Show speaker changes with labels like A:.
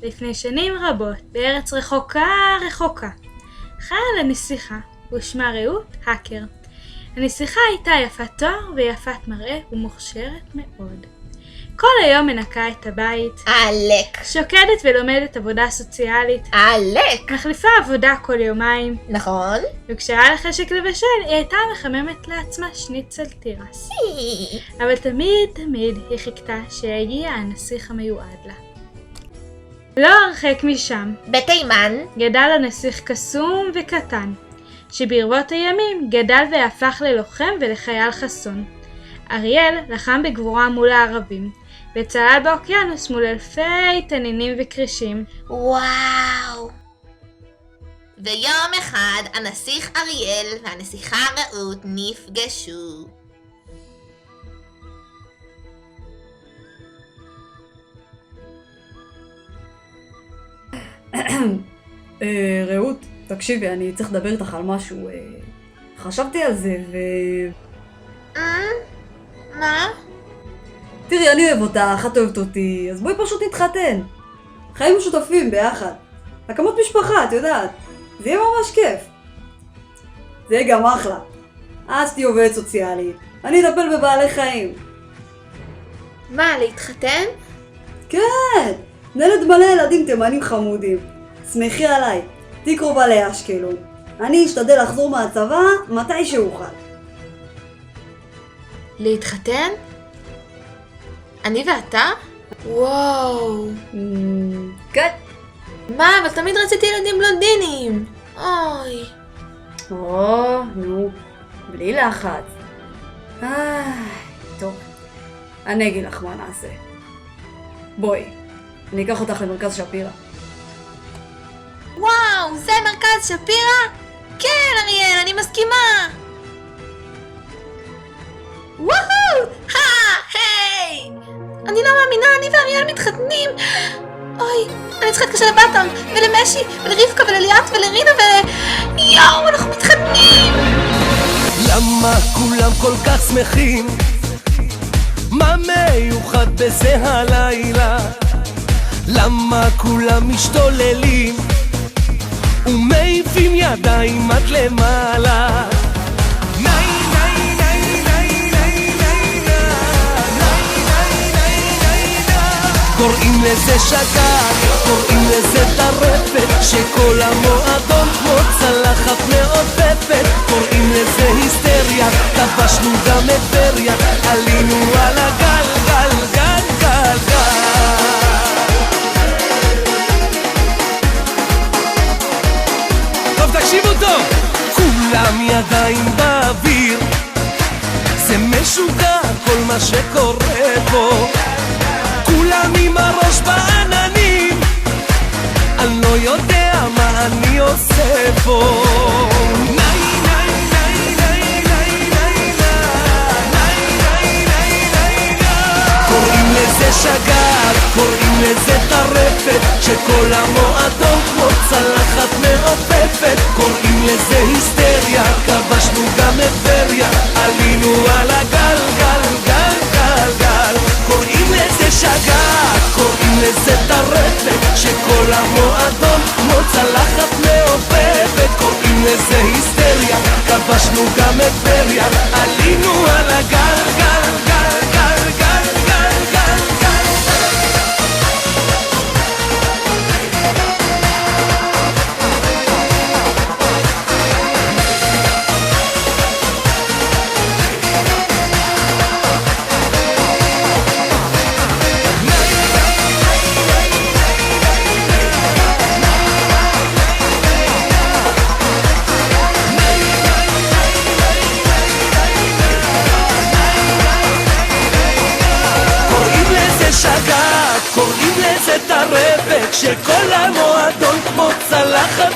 A: לפני שנים רבות, בארץ רחוקה רחוקה, חיה לנסיכה, ושמה רעות הקר. הנסיכה הייתה יפת תואר ויפת מראה ומוכשרת מאוד. כל היום מנקה את הבית,
B: עלק.
A: שוקדת ולומדת עבודה סוציאלית,
B: עלק.
A: מחליפה עבודה כל יומיים,
B: נכון?
A: וכשהיה לה חשק לבשל היא הייתה מחממת לעצמה שניצל תירס. אבל תמיד היא חיכתה שיגיע הנסיך המיועד לה. לא הרחק משם
B: בתימן.
A: גדל הנסיך קסום וקטן, שברבות הימים גדל והפך ללוחם ולחייל חסון. אריאל לחם בגבורה מול הערבים, וצלל באוקיינוס מול אלפי תנינים וקרישים.
B: וואו. ויום אחד הנסיך אריאל והנסיכה רעות נפגשו.
C: רעות, תקשיבי, אני צריך לדבר איתך על משהו. חשבתי על זה
B: מה?
C: תראי, אני אוהב אותך, את אוהבת אותי, אז בואי פשוט נתחתן. חיים משותפים ביחד. הקמות משפחה, את יודעת. זה יהיה ממש כיף. זה יהיה גם אחלה. אז תהיי עובדת סוציאלית. אני אטפל בבעלי חיים.
B: מה, להתחתן?
C: כן! נלד מלא ילדים תימנים חמודים. שמחי עליי. תהי קרובה לאשקלון. אני אשתדל לחזור מהצבא מתי שאוכל.
B: להתחתן? אני ואתה? וואו.
C: כן.
B: מה, אבל תמיד רציתי ילדים בלונדינים. אוי.
C: נו, בלי לחץ. טוב, אני אגיד לך מה נעשה. בואי, אני אקח אותך למרכז שפירא.
B: וואו, זה מרכז שפירא? כן, אריאל, אני מסכימה. וואו! היי! אני לא מאמינה, אני ואריאל מתחתנים. אוי, אני צריכה להתקשר לבטם, ולמשי, ולרבקה, ולליאת, ולרינה, יואו, אנחנו מתחתנים!
D: למה כולם כל כך שמחים? מה מיוחד בזה הלילה? למה כולם משתוללים ומעיפים ידיים עד למעלה? קוראים לזה שגר, קוראים לזה טרפת, שכל המועדון כמו צלחת מעופפת. קוראים לזה היסטריה, כבשנו גם את טבריה, עלינו על הגל, גל, גל, גל, גל. טוב, תקשיבו טוב, כולם ידיים באוויר, זה משוגע כל מה שקורה פה. כולם עם הראש בעננים, אני לא יודע מה אני עושה פה. קוראים לזה שגר, קוראים לזה טרפת, שכל המועדון כמו צלחת מעופפת. קוראים לזה היסטריה, כבשנו גם את טבריה, עלינו על הגל, גל, גל, גל, גל. קוראים לזה שגר, קוראים לזה טרפת, שכל המועדון כמו צלחת מעופפת. קוראים לזה היסטריה, כבשנו גם את טבריה, עלינו על הגל, גל, גל, גל, גל, גל, גל, גל. קוראים לזה טרפת, שכל המועדון כמו צלחת